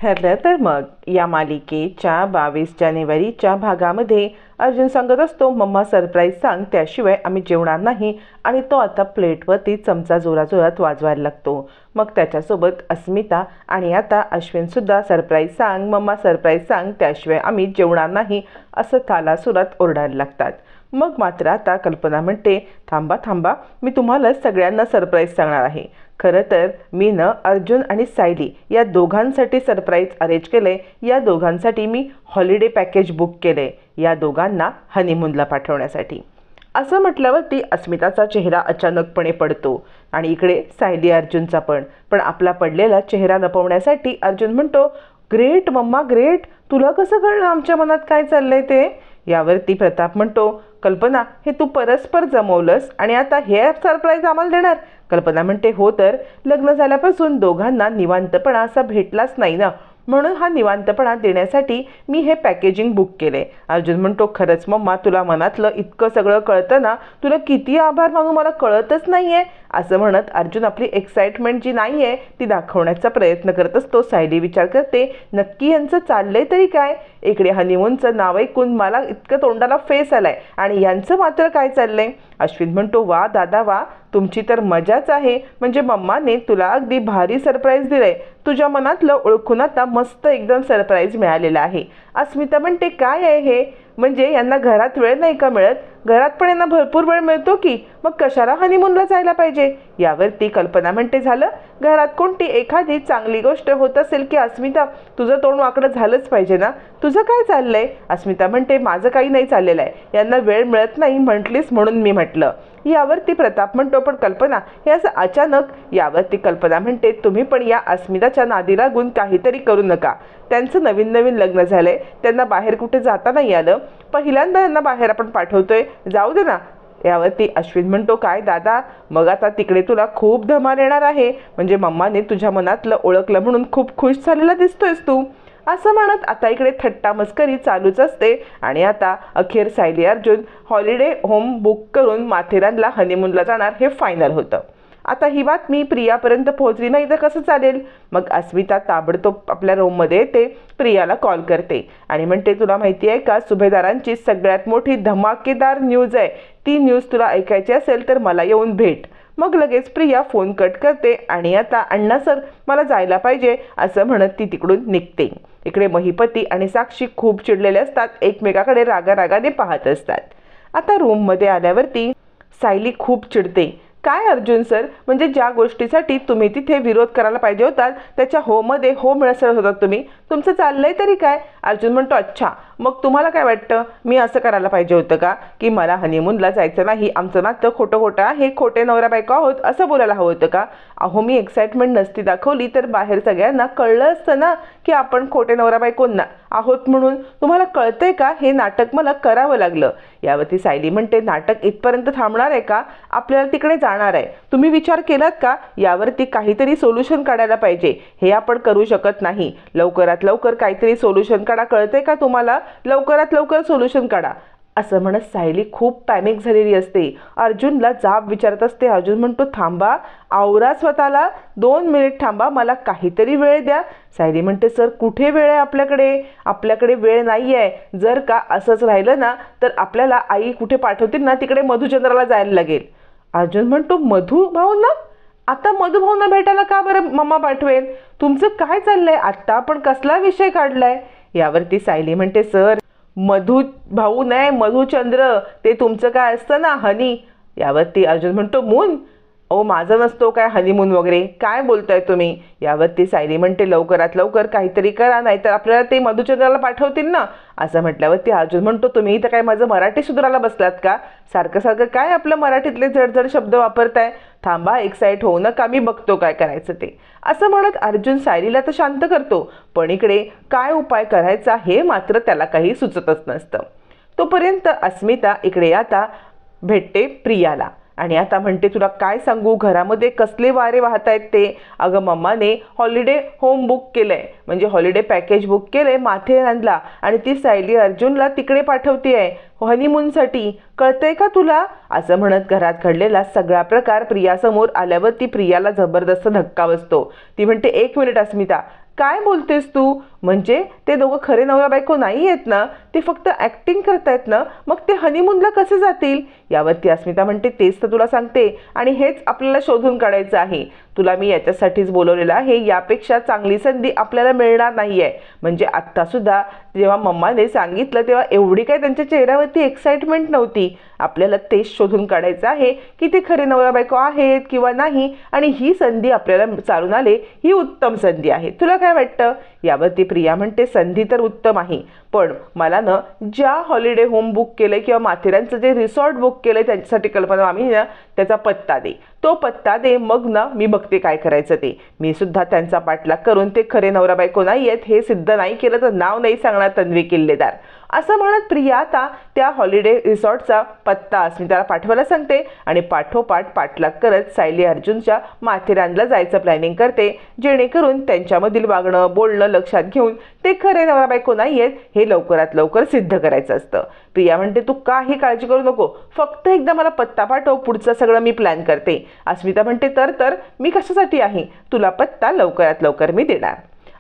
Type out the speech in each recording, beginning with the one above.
ठरलं तर मग या मालिकेच्या 22 जानेवारीच्या भागामध्ये अर्जुन सांगत असतो, मम्मा सरप्राईज सांग, त्याशिवाय आम्ही जेवणार नाही. आणि तो आता प्लेटवरती चमचा जोराजोरात वाजवायला लागतो. मग त्याच्यासोबत अस्मिता आणि आता अश्विनसुद्धा सरप्राईज सांग मम्मा, सरप्राईज सांग, त्याशिवाय आम्ही जेवणार नाही असं तालासुरात ओरडायला लागतात. मग मात्र आता कल्पना म्हणते, थांबा थांबा, मी तुम्हाला सगळ्यांना सरप्राईज सांगणार आहे. खरं तर मी अर्जुन आणि सायली या दोघांसाठी सरप्राईज अरेंज केले. या दोघांसाठी मी हॉलिडे पॅकेज बुक केले, या दोघांना हनीमूनला पाठवण्यासाठी. असं म्हटल्यावरती अस्मिताचा चेहरा अचानकपणे पडतो आणि इकडे सायली अर्जुनचा पण आपला पडलेला चेहरा लपवण्यासाठी अर्जुन म्हणतो, ग्रेट मम्मा ग्रेट, तुला कसं कळलं आमच्या मनात काय चाललंय ते. यावरती प्रताप म्हणतो, कल्पना हे तू परस्पर जमवलंस आणि आता हे सरप्राईज आम्हाला देणार. कल्पना म्हणते, हो तर लग्न झाल्यापासून दोघांना निवांतपणा असा भेटलाच नाही ना, म्हणून हा निवांतपणा देण्यासाठी मी हे पॅकेजिंग बुक केले. अर्जुन म्हणतो, खरंच मम्मा तुला मनातलं इतकं सगळं कळतं ना, तुला किती आभार मानू मला कळतच नाही आहे. असं म्हणत अर्जुन आपली एक्साइटमेंट जी नाही आहे ती दाखवण्याचा प्रयत्न करत असतो. सायली विचार करते, नक्की यांचं चाललंय तरी काय. इकडे हनीमूनचं नाव ऐकून मला इतकं तोंडाला फेस आलाय आणि यांचं मात्र काय चाललंय. अश्विन म्हणतो, वा दादा वा, तुमची तर मजाच आहे. म्हणजे मम्माने तुला अगदी भारी सरप्राईज दिलंय. तुझ्या मनातलं ओळखून आता मस्त एकदम सरप्राईज मिळालेलं आहे. अस्मिता म्हणते, काय आहे हे, म्हणजे यांना घरात वेळ नाही का मिळत. घरात पण यांना भरपूर वेळ मिळतो की, मग कशाला हनीमूनला जायला पाहिजे. यावरती कल्पना म्हणते, झालं घरात कोणती एखादी चांगली गोष्ट होत असेल की अस्मिता तुझं तोंड वाकडं झालंच पाहिजे ना. तुझं काय चाललंय. अस्मिता म्हणते, माझं काही नाही चाललेलं आहे, यांना वेळ मिळत नाही म्हटलीस म्हणून मी म्हटलं. यावरती प्रताप म्हणतो, पण कल्पना हे असं अचानक. यावरती कल्पना म्हणते, तुम्ही पण या अस्मिताच्या नादी लागून काहीतरी करू नका. त्यांचं नवीन नवीन लग्न झालंय, त्यांना बाहेर कुठे जाता नाही आलं, पहिल्यांदा त्यांना बाहेर आपण पाठवतोय, जाऊ दे ना. यावरती अश्विन म्हणतो, काय दादा, मग आता तिकडे तुला खूप धमाल येणार आहे. म्हणजे मम्माने तुझ्या मनातलं ओळखलं म्हणून खूप खुश झालेला दिसतोयस तू. असं म्हणत आता इकडे थट्टा मस्करी चालूच असते आणि आता अखेर Sayali Arjun holiday home book करून माथेरानला हनीमूनला जाणार हे फायनल होतं. आता ही बातमी प्रियापर्यंत पोहोचली नाही तर कसं चालेल. मग अस्मिता ताबडतोब आपल्या रूममध्ये येते, प्रियाला कॉल करते आणि म्हणते, तुला माहिती आहे का, सुभेदारांची सगळ्यात मोठी धमाकेदार न्यूज आहे. ती न्यूज तुला ऐकायची असेल तर मला येऊन भेट. मग लगेच प्रिया फोन कट करते आणि आता अण्णा सर मला जायला पाहिजे असं म्हणत ती तिकडून निघते. इकडे महिपती आणि साक्षी खूप चिडलेले असतात, एकमेकाकडे रागारागाने पाहत असतात. आता रूममध्ये आल्यावरती सायली खूप चिडते. काय अर्जुन सर, म्हणजे ज्या गोष्टीसाठी तुम्ही तिथे विरोध करायला पाहिजे होतात त्याच्या होमध्ये हो मिळसळ होतात तुम्ही, तुमचं चाललंय तरी काय. अर्जुन म्हणतो, अच्छा मग तुम्हाला काय वाटतं, मी असं करायला पाहिजे होतं का की मला हनीमूनला जायचं नाही, आमचं नातं खोटं खोटं आहे, खोटे नवरा बायको आहोत असं बोलायला हवं होतं का. अहो मी एक्साइटमेंट नसती दाखवली तर बाहेर सगळ्यांना कळलं असतं ना की आपण खोटे नवरा बायको आहोत म्हणून. तुम्हाला कळतंय का, हे नाटक मला करावं लागलं. यावरती सायली म्हणते, नाटक इथपर्यंत थांबणार आहे का, आपल्याला तिकडे जाणार आहे. तुम्ही विचार केलात का, यावरती काहीतरी सोल्युशन काढायला पाहिजे. हे आपण करू शकत नाही, लवकरात लवकर काहीतरी सोल्युशन काढा. कळतंय का तुम्हाला, लवकरात लवकर सोल्युशन काढा. असं म्हणत सायली खूप पॅनिक झालेली असते. अर्जुनला जाब विचारत असते. अर्जुन म्हणतो, थांबा, आवरा स्वतःला, 2 मिनिट थांबा, मला काहीतरी वेळ द्या. सायली म्हणते, सर कुठे वेळ आहे आपल्याकडे, आपल्याकडे वेळ नाही आहे. जर का असंच राहिलं ना तर आपल्याला आई कुठे पाठवतील ना, तिकडे मधुचंद्राला जायला लागेल. अर्जुन म्हणतो, मधू भाऊंना, आता मधू भाऊंना भेटायला का बरं मम्मा पाठवेल, तुमचं काय चाललंय, आत्ता आपण कसला विषय काढलाय. यावरती सायली म्हणते, सर मधू भाऊ नाही, मधुचंद्र, ते तुमचं काय असतं ना हनी. यावरती अर्जुन म्हणतो, मून, ओ माझं नसतो काय हनीमून वगैरे, काय बोलताय तुम्ही. यावरती सायली म्हणते, लवकरात लवकर काहीतरी करा, नाहीतर आपल्याला ते मधुचंद्राला पाठवतील ना. असं म्हटल्यावरती अर्जुन म्हणतो, तुम्ही इथं काय माझं मराठी सुधारायला बसलात का, सारखं सारखं काय आपलं मराठीतले जडजड शब्द वापरताय. थांबा, एक्साइट होऊ नका, मी बघतो काय करायचं ते. असं म्हणत अर्जुन सायलीला तर शांत करतो, पण इकडे काय उपाय करायचा हे मात्र त्याला काही सुचतच नसतं. तोपर्यंत अस्मिता इकडे आता भेटते प्रियाला आणि आता म्हणते, तुला काय सांगू, घरामध्ये कसले वारे वाहत आहेत ते. अगं मम्माने हॉलिडे होम बुक केलंय, म्हणजे हॉलिडे पॅकेज बुक केलंय माथेरानला, आणि ती सायली अर्जुनला तिकडे पाठवते आहे हनीमूनसाठी, कळतंय का तुला. असं म्हणत घरात घडलेला सगळा प्रकार प्रियासमोर आल्यावर ती प्रियाला जबरदस्त धक्का बसतो. ती म्हणते, 1 मिनिट अस्मिता, काय बोलतेस तू? म्हणजे ते दोघं खरे नवरा बायको नाही आहेत ना, ते फक्त ॲक्टिंग करतायत ना, मग ते हनीमूनला कसे जातील? यावरती अस्मिता म्हणते तेच तर तुला सांगते आणि हेच आपल्याला शोधून काढायचं आहे. तुला मी याच्यासाठीच बोलवलेलं आहे. यापेक्षा चांगली संधी आपल्याला मिळणार नाही आहे. म्हणजे आत्तासुद्धा जेव्हा मम्माने सांगितलं तेव्हा एवढी काय त्यांच्या चेहऱ्यावरती एक्साइटमेंट नव्हती. आपल्याला तेच शोधून काढायचं आहे की ते खरे नवरा बायको आहेत किंवा नाही, आणि ही संधी आपल्याला चालून आले ही उत्तम संधी आहे. तुला काय वाटतं? यावरती प्रिया म्हणते संधी तर उत्तम आहे, पण मला ना ज्या हॉलिडे होम बुक केलं किंवा माथेरानचं जे रिसॉर्ट बुक केलं त्यांच्यासाठी कल्पना आम्ही ना त्याचा पत्ता दे, तो पत्ता दे, मग ना मी बघते काय करायचं ते. मी सुद्धा त्यांचा पाठलाग करून ते खरे नवरा बायको नाही आहेत हे सिद्ध नाही केलं तर नाव नाही सांगणार तन्वी किल्लेदार. असं म्हणत प्रिया आता त्या हॉलिडे रिसॉर्टचा पत्ता अस्मिताला पाठवायला सांगते आणि पाठोपाठ पाठलाग करत सायली अर्जुनच्या माथेरानला जायचं प्लॅनिंग करते, जेणेकरून त्यांच्यामधील वागणं बोलणं लक्षात घेऊन ते खरे नवरा बायको नाही आहेत हे लवकरात लवकर सिद्ध करायचं असतं. प्रिया म्हणते तू काही काळजी करू नको, फक्त एकदा मला पत्ता पाठव, पुढचं सगळं मी प्लॅन करते. अस्मिता म्हणते तर मी कशासाठी आहे, तुला पत्ता लवकरात लवकर मी देणार.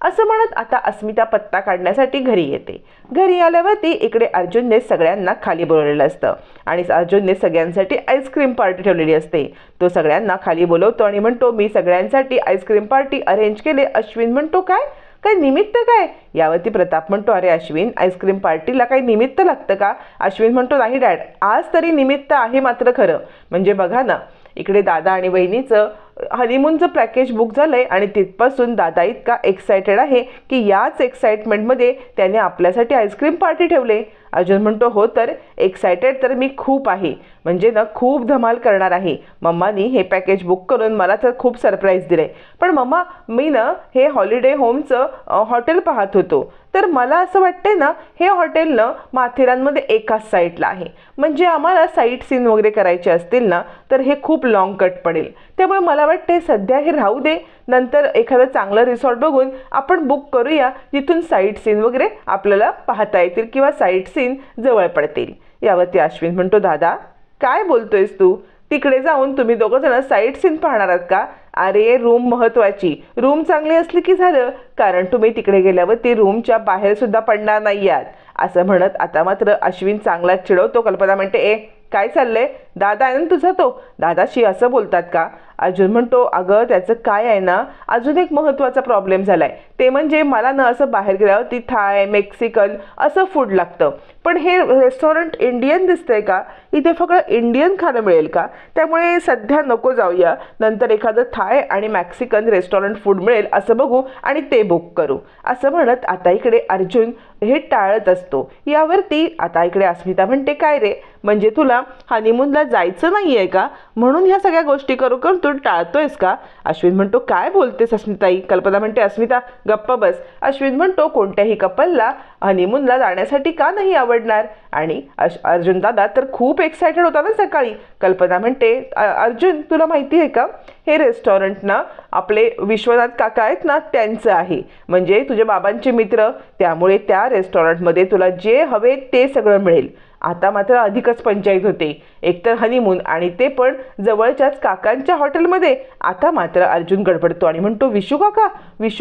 असं म्हणत आता अस्मिता पत्ता काढण्यासाठी घरी येते. घरी आल्यावरती इकडे अर्जुनने सगळ्यांना खाली बोलवलेलं असतं आणि अर्जुनने सगळ्यांसाठी आईस्क्रीम पार्टी ठेवलेली असते. तो सगळ्यांना खाली बोलवतो आणि म्हणतो मी सगळ्यांसाठी आईस्क्रीम पार्टी अरेंज केले. अश्विन म्हणतो काय काय निमित्त काय? यावरती प्रताप म्हणतो अरे अश्विन, आईस्क्रीम पार्टीला काही निमित्त लागतं का? अश्विन म्हणतो नाही डॅड, आज तरी निमित्त आहे मात्र खरं. म्हणजे बघा ना, इकडे दादा आणि बहिणीचं हनीमूनचं पॅकेज बुक झालंय आणि तिथपासून दादा इतका एक्सायटेड आहे की याच एक्साइटमेंटमध्ये त्याने आपल्यासाठी आईस्क्रीम पार्टी ठेवले. अर्जुन म्हणतो हो तर एक्सायटेड तर मी खूप आहे, म्हणजे ना खूप धमाल करणार आहे. मम्मानी हे पॅकेज बुक करून मला तर खूप सरप्राईज दिले. पण मम्मा मी ना हे हॉलिडे होमचं हॉटेल पाहत होतो, तर मला असं वाटतंय ना हे हॉटेल ना माथेरानमध्ये एकाच साईडला आहे. म्हणजे आम्हाला साईट सीन वगैरे करायचे असतील ना तर हे खूप लॉंग कट पडेल. त्यामुळे मला वाटते सध्या हे राहू दे, नंतर एखादं चांगलं रिसॉर्ट बघून आपण बुक करूया जिथून साईट सीन वगैरे आपल्याला पाहता येतील किंवा साईट सीन जवळ पडतील. यावरती अश्विन म्हणतो दादा काय बोलतोयस तू? तिकडे जाऊन तुम्ही दोघं जण साईट सीन पाहणार आहात का? अरे रूम महत्त्वाची, रूम चांगली असली की झालं, कारण तुम्ही तिकडे गेल्यावर ती रूमच्या बाहेर सुद्धा पडणार नाही आहात. असं म्हणत आता मात्र अश्विन चांगलाच चिडवतो. कल्पना म्हणते ए काय चाललंय, दादा आहे ना तुझा तो, दादाशी असं बोलतात का? अर्जुन म्हणतो अगं त्याचं काय आहे ना, अजून एक महत्त्वाचा प्रॉब्लेम झालाय, ते म्हणजे मला ना असं बाहेर गेल्यावरती थाय मेक्सिकन असं फूड लागतं, पण हे रेस्टॉरंट इंडियन दिसतंय का, इथे फक्त इंडियन खाणं मिळेल का? त्यामुळे सध्या नको जाऊया, नंतर एखादं थाय आणि मॅक्सिकन रेस्टॉरंट फूड मिळेल असं बघू आणि ते बुक करू. असं म्हणत आता इकडे अर्जुन हे टाळत असतो. यावरती आता इकडे अस्मिता म्हणते काय रे, म्हणजे तुला हनीमूनला जायचं नाही आहे का, म्हणून ह्या सगळ्या गोष्टी करू करून तू टाळतोयस का? अश्विन म्हणतो काय बोलतेस अस्मिताई? कल्पना म्हणते अस्मिता गप्प बस. अश्विन म्हणतो कोणत्याही कपलला हनीमूनला जाण्यासाठी का नाही आवडणार? आणि अर्जुन दादा तर खूप एक्सायटेड होता ना सकाळी. कल्पना म्हणते अर्जुन तुला माहिती आहे का, हे रेस्टॉरंट ना आपले विश्वनाथ काका आहेत ना त्यांचं आहे, म्हणजे तुझ्या बाबांचे मित्र, त्यामुळे त्या रेस्टॉरंटमध्ये तुला जे हवे ते सगळं मिळेल. आता मात्र अधिकच पंचायत होते, एकतर हनीमून आणि ते पण जवळच्याच काकांच्या हॉटेलमध्ये. आता मात्र अर्जुन गडबडतो आणि म्हणतो विशू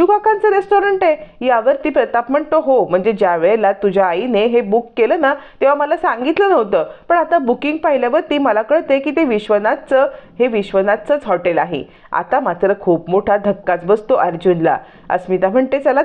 काकांचं रेस्टॉरंट आहे? यावरती प्रताप म्हणतो हो, म्हणजे ज्या वेळेला तुझ्या आईने हे बुक केलं ना तेव्हा मला सांगितलं नव्हतं, पण आता बुकिंग पाहिल्यावरती मला कळते की ते विश्वनाथचंच हॉटेल आहे. आता मात्र खूप मोठा धक्काच बसतो अर्जुनला. अस्मिता म्हणते चला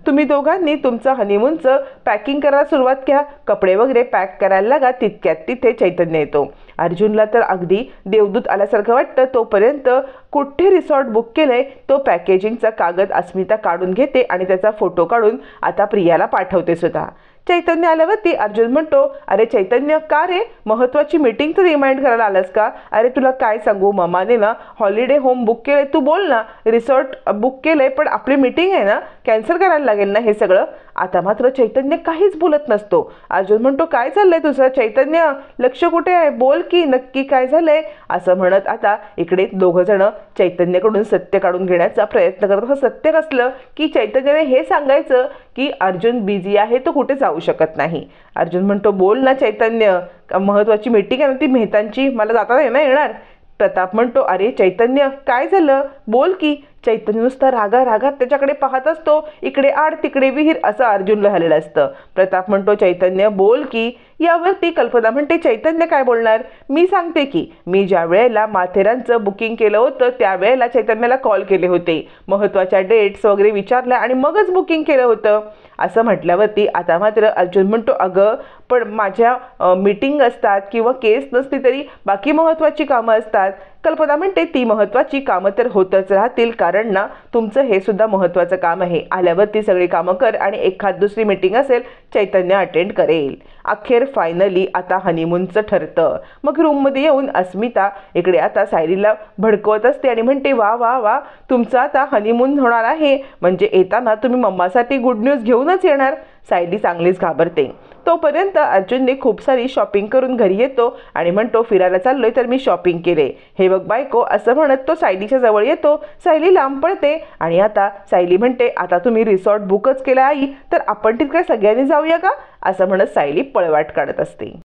तुम्ही दोघांनी तुमचं हनीमूनचं पॅकिंग करायला सुरुवात घ्या, कपडे वगैरे पॅक करायला लागा. तितक्यात तिथे चैतन्य येतो. अर्जुनला तर अगदी देवदूत आल्यासारखं वाटतं. तोपर्यंत कुठे रिसॉर्ट बुक केलंय तो पॅकेजिंगचा कागद अस्मिता काढून घेते आणि त्याचा फोटो काढून आता प्रियाला पाठवते सुद्धा. चैतन्य आल्यावरती अर्जुन म्हणतो अरे चैतन्य का रे, महत्त्वाची मीटिंग तर रिमाइंड करायला आलास का? अरे तुला काय सांगू, ममाने ना हॉलिडे होम बुक केलंय, तू बोल ना, रिसॉर्ट बुक केलंय पण आपली मीटिंग आहे ना, कॅन्सल करायला लागेल ना हे सगळं. आता मात्र चैतन्य काहीच बोलत नसतो. अर्जुन म्हणतो काय चाललंय तुझं चैतन्य, लक्ष कुठे आहे, बोल की नक्की काय झालंय? असं म्हणत आता इकडे दोघं जण चैतन्यकडून सत्य काढून घेण्याचा प्रयत्न करत. असं सत्य कसलं की चैतन्याने हे सांगायचं की अर्जुन बिझी आहे, तो कुठे जाऊ शकत नाही. अर्जुन म्हणतो बोल ना चैतन्य, महत्त्वाची मीटिंग आहे ना ती मेहतांची, मला जाता नाही ना येणार. प्रताप म्हणतो, अरे चैतन्य काय झालं, बोल की. चैतन्य नुसता रागात त्याच्याकडे पाहत असतो. इकडे आड तिकडे विहीर असं अर्जुनला झालेलं असतं. प्रताप म्हणतो, चैतन्य बोल की. यावरती कल्पना म्हणते, चैतन्य काय बोलणार, मी सांगते की. मी ज्या वेळेला माथेरानचं बुकिंग केलं होतं त्यावेळेला चैतन्याला कॉल केले होते, महत्त्वाच्या डेट्स वगैरे विचारल्या आणि मगच बुकिंग केलं होतं. असं म्हटल्यावरती आता मात्र अर्जुन म्हणतो, अगं पण माझ्या मीटिंग असतात किंवा केस नसली तरी बाकी महत्त्वाची कामं असतात. कल्पना म्हणते, ती महत्त्वाची कामं तर होतच राहतील, कारण ना तुमचं हे सुद्धा महत्त्वाचं काम आहे. आल्यावरती सगळी कामं कर आणि एखाद दुसरी मीटिंग असेल चैतन्य अटेंड करेल. अखेर फायनली आता हनीमूनचं ठरतं. मग रूममध्ये येऊन अस्मिता इकडे आता सायलीला भडकवत असते आणि म्हणते, वा वा वा, तुमचा आता हनीमून होणार आहे, म्हणजे येताना तुम्ही मम्मासाठी गुड न्यूज घेऊनच येणार. सायली चांगलीच घाबरते. तोपर्यंत अर्जुनने खूप सारी शॉपिंग करून घरी येतो आणि म्हणतो, फिरायला चाललोय तर मी शॉपिंग केले, हे बघ बायको, असं म्हणत तो सायलीच्या जवळ येतो. सायली लांब पडते आणि आता सायली म्हणते, आता तुम्ही रिसॉर्ट बुकच केला आई, तर आपण तिकडे सगळ्यांनी जाऊया का, असं म्हणत सायली पळवाट काढत असते.